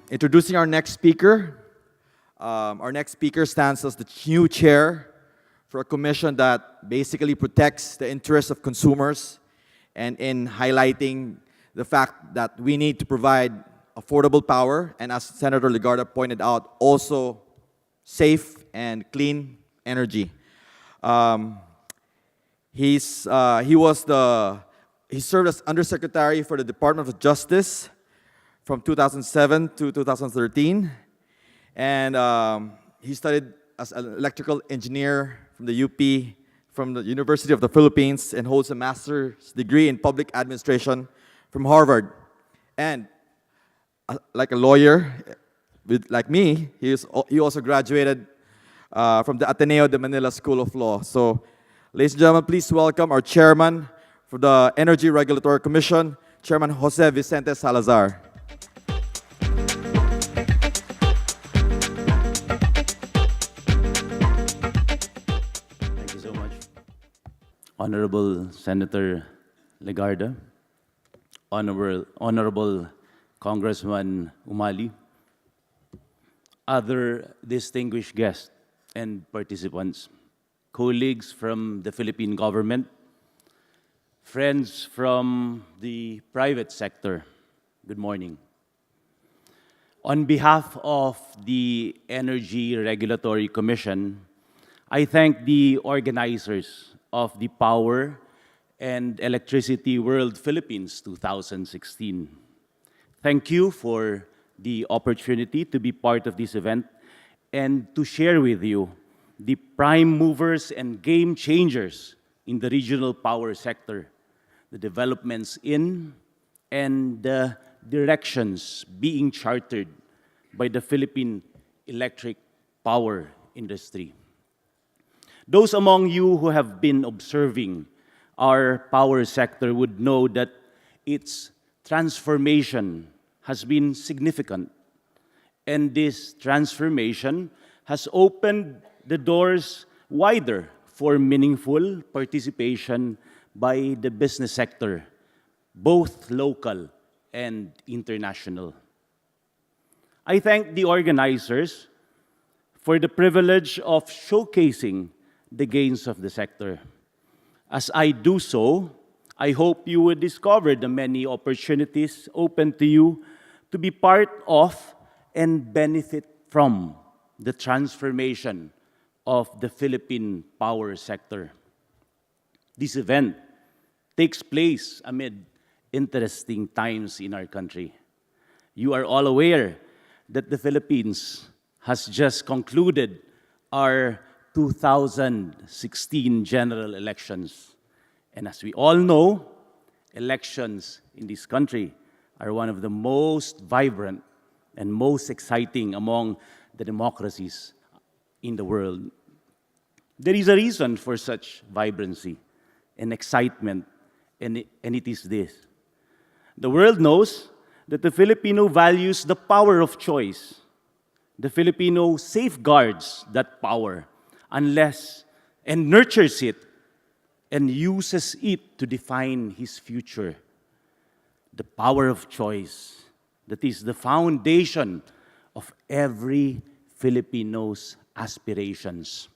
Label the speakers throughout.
Speaker 1: Introducing our next speaker. Our next speaker stands as the new chair for a commission that basically protects the interests of consumers and in highlighting the fact that we need to provide affordable power and, as Senator Legarda pointed out, also safe and clean energy. He served as Undersecretary for the Department of Justice from 2007 to 2013, and he studied as an electrical engineer from the UP, from the University of the Philippines, and holds a master's degree in public administration from Harvard. And like a lawyer, like me, he also graduated from the Ateneo de Manila School of Law. So, ladies and gentlemen, please welcome our chairman for the Energy Regulatory Commission, Chairman Jose Vicente Salazar.
Speaker 2: Thank you so much. Honorable Senator Legarda, Honorable Congressman Umali, other distinguished guests and participants, colleagues from the Philippine government, friends from the private sector, good morning. On behalf of the Energy Regulatory Commission, I thank the organizers of the Power and Electricity World Philippines 2016. Thank you for the opportunity to be part of this event and to share with you the prime movers and game changers in the regional power sector, the developments in and the directions being chartered by the Philippine electric power industry. Those among you who have been observing our power sector would know that its transformation has been significant, and this transformation has opened the doors wider for meaningful participation by the business sector, both local and international. I thank the organizers for the privilege of showcasing the gains of the sector. As I do so, I hope you will discover the many opportunities open to you to be part of and benefit from the transformation of the Philippine power sector. This event takes place amid interesting times in our country. You are all aware that the Philippines has just concluded our 2016 general elections. And as we all know, elections in this country are one of the most vibrant and most exciting among the democracies in the world. There is a reason for such vibrancy and excitement, and it is this. The world knows that the Filipino values the power of choice. The Filipino safeguards that power unless and nurtures it and uses it to define his future. The power of choice, that is the foundation of every Filipino's aspirations.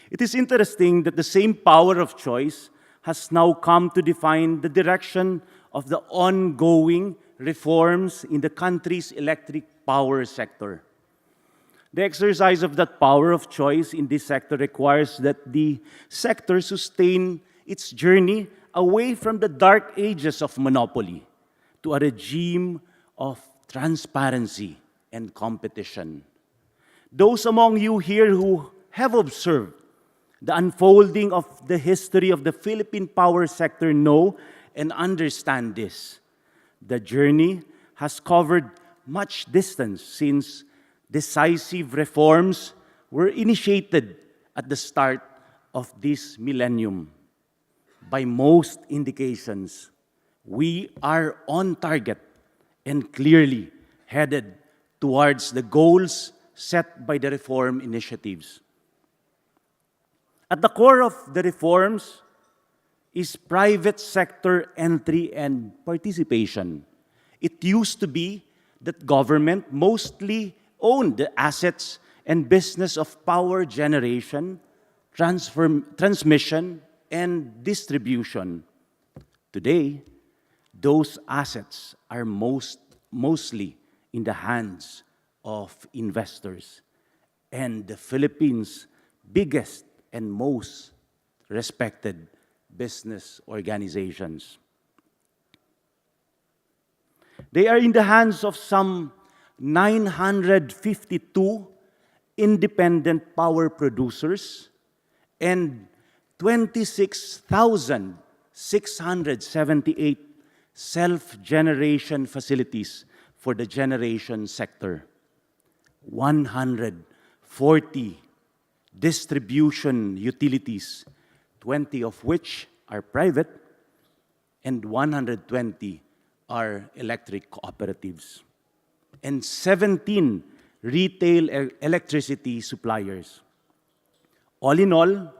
Speaker 2: It is interesting that the same power of choice has now come to define the direction of the ongoing reforms in the country's electric power sector. The exercise of that power of choice in this sector requires that the sector sustain its journey away from the dark ages of monopoly to a regime of transparency and competition. Those among you here who have observed the unfolding of the history of the Philippine power sector know and understand this. The journey has covered much distance since decisive reforms were initiated at the start of this millennium. By most indications, we are on target and clearly headed towards the goals set by the reform initiatives. At the core of the reforms is private sector entry and participation. It used to be that government mostly owned the assets and business of power generation, transmission, and distribution. Today, those assets are mostly in the hands of investors and the Philippines' biggest and most respected business organizations. They are in the hands of some 952 independent power producers and 26,678 self-generation facilities for the generation sector, 140 distribution utilities, 20 of which are private, and 120 are electric cooperatives, and 17 retail electricity suppliers. All in all,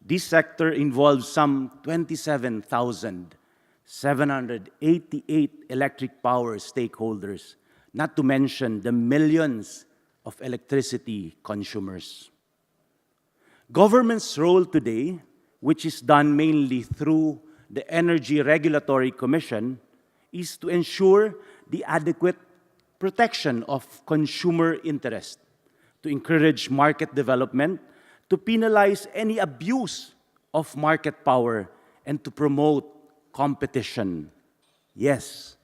Speaker 2: this sector involves some 27,788 electric power stakeholders, not to mention the millions of electricity consumers. Government's role today, which is done mainly through the Energy Regulatory Commission, is to ensure the adequate protection of consumer interest, to encourage market development, to penalize any abuse of market power, and to promote competition. Yes,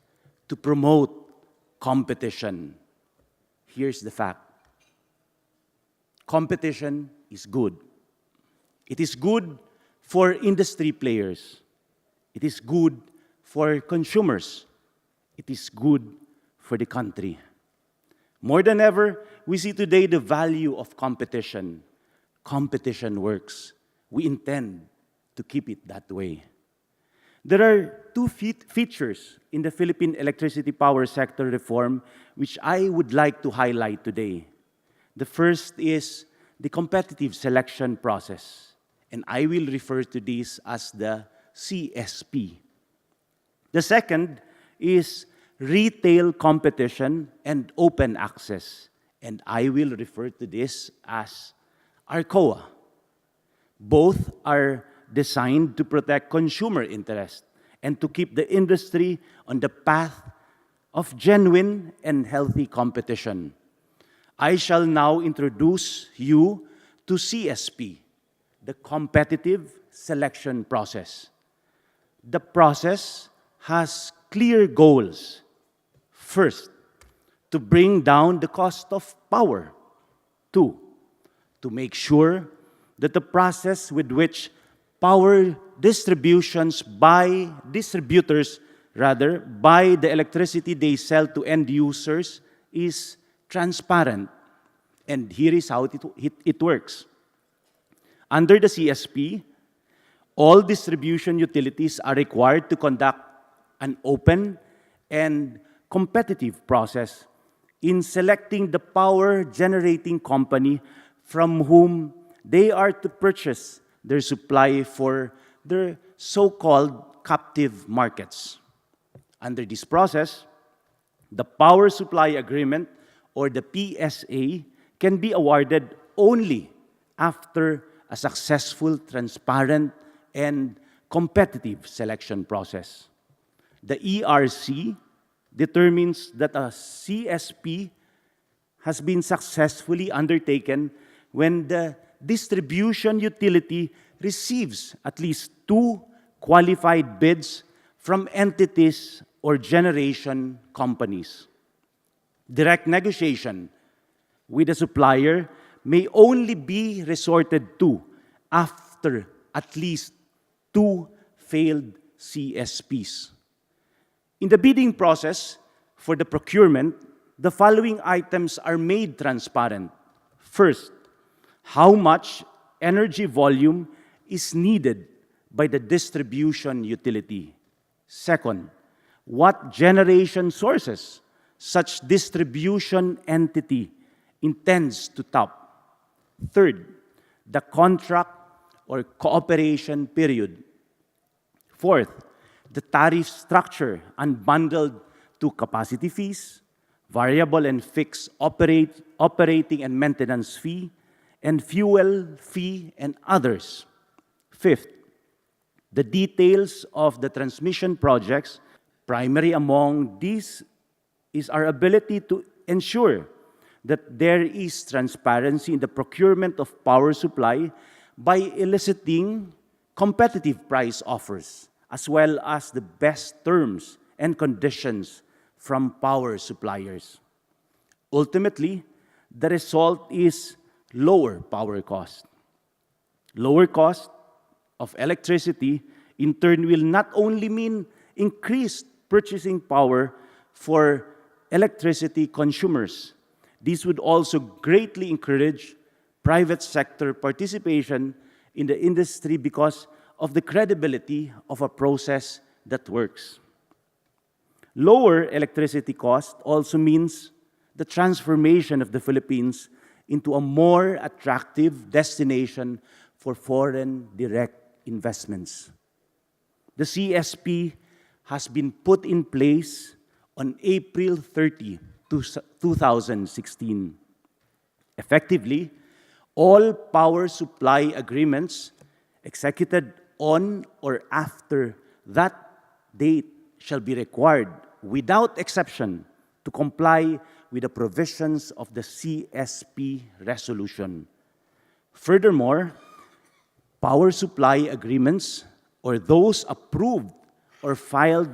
Speaker 2: to promote competition. Here's the fact. Competition is good. It is good for industry players. It is good for consumers. It is good for the country. More than ever, we see today the value of competition. Competition works. We intend to keep it that way. There are two features in the Philippine electricity power sector reform which I would like to highlight today. The first is the competitive selection process, and I will refer to this as the CSP. The second is retail competition and open access, and I will refer to this as ARCOA. Both are designed to protect consumer interest and to keep the industry on the path of genuine and healthy competition. I shall now introduce you to CSP, the competitive selection process. The process has clear goals. First, to bring down the cost of power. Two, to make sure that the process with which power distributors buy the electricity they sell to end users is transparent. And here is how it works. Under the CSP, all distribution utilities are required to conduct an open and competitive process in selecting the power generating company from whom they are to purchase their supply for their so-called captive markets. Under this process, the power supply agreement, or the PSA, can be awarded only after a successful, transparent, and competitive selection process. The ERC determines that a CSP has been successfully undertaken when the distribution utility receives at least 2 qualified bids from entities or generation companies. Direct negotiation with a supplier may only be resorted to after at least 2 failed CSPs. In the bidding process for the procurement, the following items are made transparent. First, how much energy volume is needed by the distribution utility. Second, what generation sources such distribution entity intends to tap. Third, the contract or cooperation period. Fourth, the tariff structure unbundled to capacity fees, variable and fixed operating and maintenance fee, and fuel fee and others. Fifth, the details of the transmission projects. Primary among these is our ability to ensure that there is transparency in the procurement of power supply by eliciting competitive price offers, as well as the best terms and conditions from power suppliers. Ultimately, the result is lower power cost. Lower cost of electricity, in turn, will not only mean increased purchasing power for electricity consumers. This would also greatly encourage private sector participation in the industry because of the credibility of a process that works. Lower electricity cost also means the transformation of the Philippines into a more attractive destination for foreign direct investments. The CSP has been put in place on April 30, 2016. Effectively, all power supply agreements executed on or after that date shall be required, without exception, to comply with the provisions of the CSP resolution. Furthermore, power supply agreements, or those approved or filed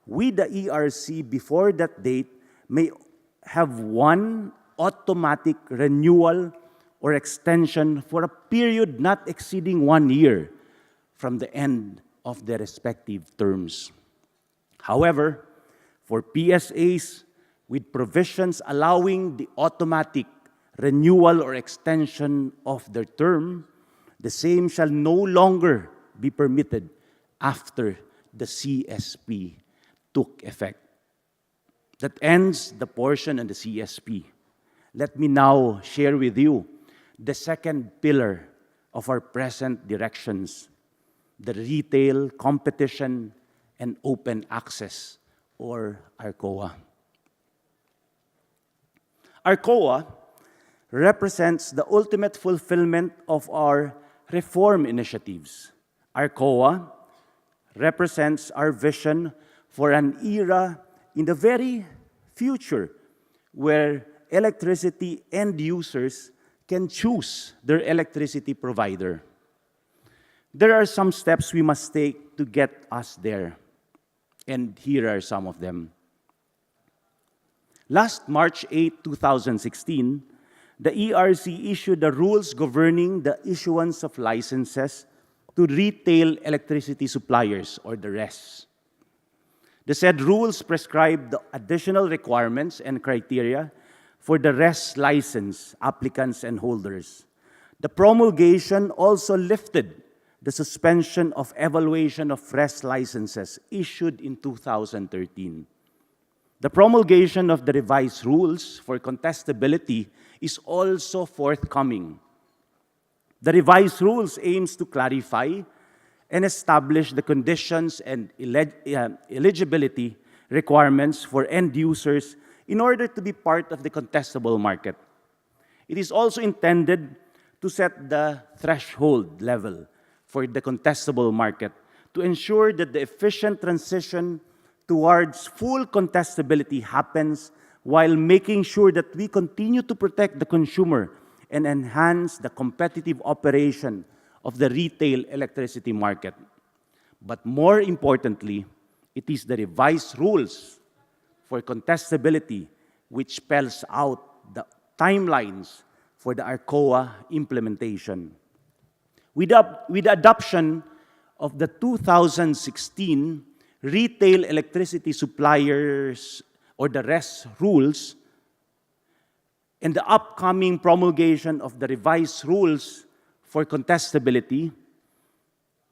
Speaker 2: with the ERC before that date, may have one automatic renewal or extension for a period not exceeding 1 year from the end of their respective terms. However, for PSAs with provisions allowing the automatic renewal or extension of their term, the same shall no longer be permitted after the CSP took effect. That ends the portion on the CSP. Let me now share with you the second pillar of our present directions, the retail, competition, and open access, or ARCOA. ARCOA represents the ultimate fulfillment of our reform initiatives. ARCOA represents our vision for an era in the very future where electricity end users can choose their electricity provider. There are some steps we must take to get us there, and here are some of them. Last March 8, 2016, the ERC issued the rules governing the issuance of licenses to retail electricity suppliers, or the RES. The said rules prescribe the additional requirements and criteria for the RES license applicants and holders. The promulgation also lifted the suspension of evaluation of RES licenses issued in 2013. The promulgation of the revised rules for contestability is also forthcoming. The revised rules aims to clarify and establish the conditions and eligibility requirements for end users in order to be part of the contestable market. It is also intended to set the threshold level for the contestable market to ensure that the efficient transition towards full contestability happens while making sure that we continue to protect the consumer and enhance the competitive operation of the retail electricity market. But more importantly, it is the revised rules for contestability which spells out the timelines for the ARCOA implementation. With the adoption of the 2016 Retail Electricity Suppliers, or the RES rules, and the upcoming promulgation of the revised rules for contestability,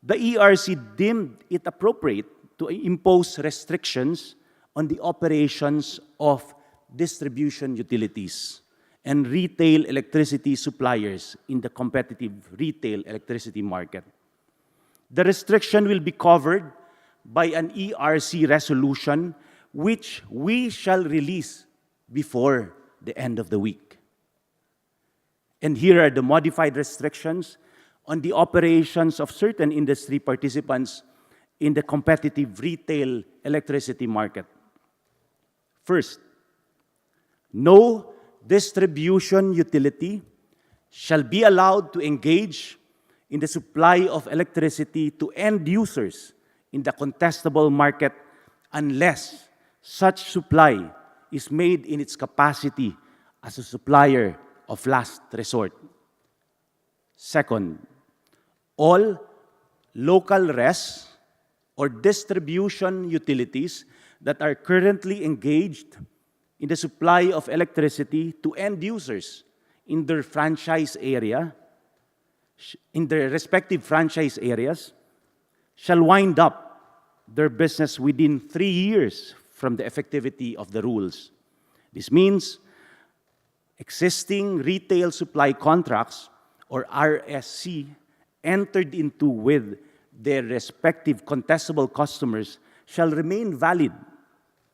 Speaker 2: the ERC deemed it appropriate to impose restrictions on the operations of distribution utilities and retail electricity suppliers in the competitive retail electricity market. The restriction will be covered by an ERC resolution which we shall release before the end of the week. And here are the modified restrictions on the operations of certain industry participants in the competitive retail electricity market. First, no distribution utility shall be allowed to engage in the supply of electricity to end users in the contestable market unless such supply is made in its capacity as a supplier of last resort. Second, all local RES or distribution utilities that are currently engaged in the supply of electricity to end users in their franchise area, in their respective franchise areas, shall wind up their business within 3 years from the effectivity of the rules. This means existing retail supply contracts, or RSC, entered into with their respective contestable customers shall remain valid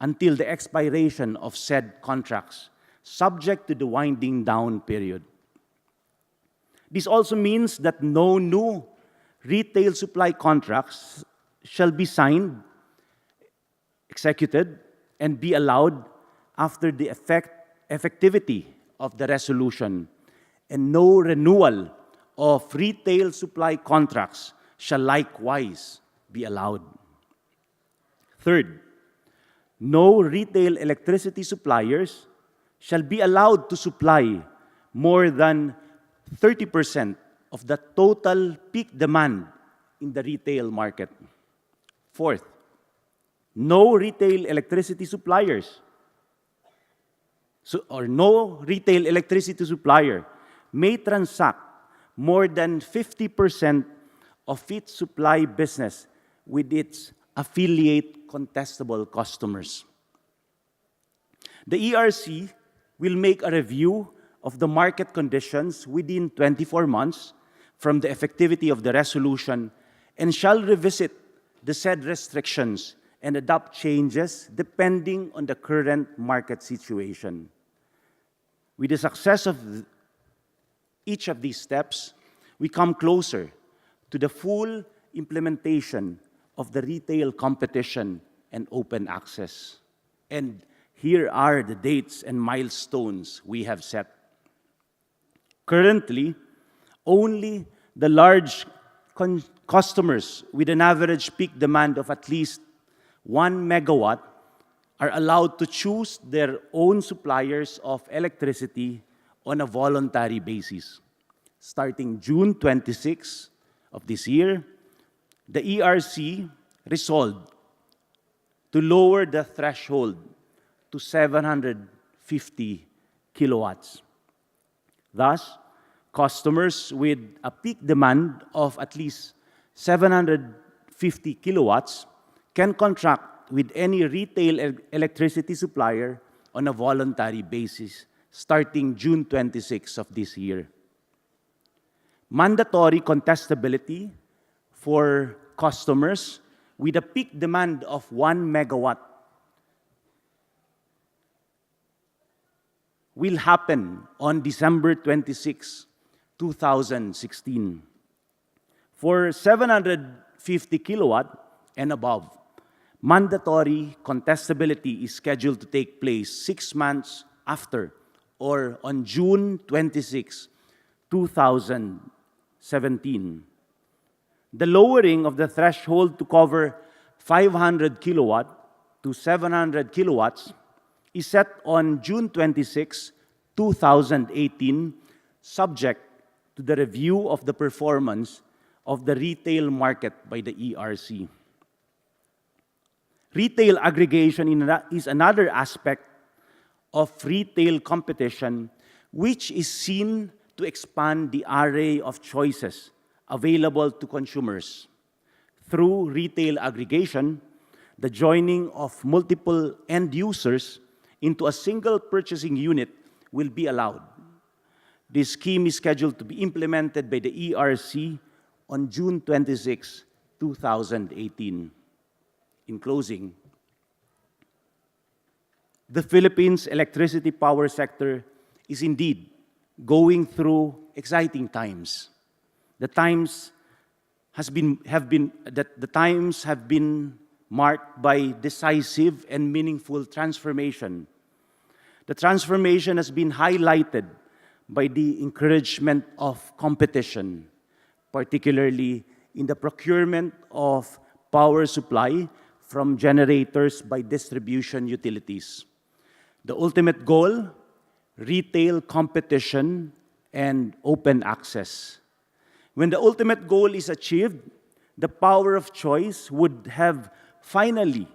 Speaker 2: until the expiration of said contracts, subject to the winding down period. This also means that no new retail supply contracts shall be signed, executed, and be allowed after the effectivity of the resolution, and no renewal of retail supply contracts shall likewise be allowed. Third, no retail electricity suppliers shall be allowed to supply more than 30% of the total peak demand in the retail market. Fourth, no retail electricity suppliers no retail electricity supplier may transact more than 50% of its supply business with its affiliate contestable customers. The ERC will make a review of the market conditions within 24 months from the effectivity of the resolution and shall revisit the said restrictions and adopt changes depending on the current market situation. With the success of each of these steps, we come closer to the full implementation of the retail competition and open access. And here are the dates and milestones we have set. Currently, only the large customers with an average peak demand of at least 1 megawatt are allowed to choose their own suppliers of electricity on a voluntary basis. Starting June 26 of this year, the ERC resolved to lower the threshold to 750 kilowatts. Thus, customers with a peak demand of at least 750 kilowatts can contract with any retail electricity supplier on a voluntary basis starting June 26 of this year. Mandatory contestability for customers with a peak demand of 1 megawatt will happen on December 26, 2016. For 750 kilowatt and above, mandatory contestability is scheduled to take place 6 months after or on June 26, 2017. The lowering of the threshold to cover 500 kilowatt to 700 kilowatts is set on June 26, 2018, subject to the review of the performance of the retail market by the ERC. Retail aggregation is another aspect of retail competition which is seen to expand the array of choices available to consumers. Through retail aggregation, the joining of multiple end users into a single purchasing unit will be allowed. This scheme is scheduled to be implemented by the ERC on June 26, 2018. In closing, the Philippines' electricity power sector is indeed going through exciting times. The times have been marked by decisive and meaningful transformation. The transformation has been highlighted by the encouragement of competition, particularly in the procurement of power supply from generators by distribution utilities. The ultimate goal, retail competition and open access. When the ultimate goal is achieved, the power of choice would have finally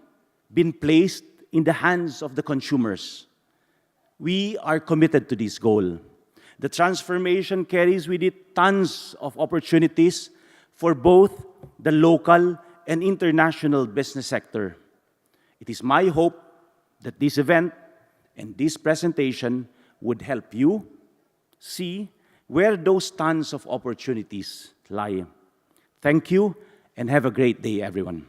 Speaker 2: been placed in the hands of the consumers. We are committed to this goal. The transformation carries with it tons of opportunities for both the local and international business sector. It is my hope that this event and this presentation would help you see where those tons of opportunities lie. Thank you and have a great day, everyone.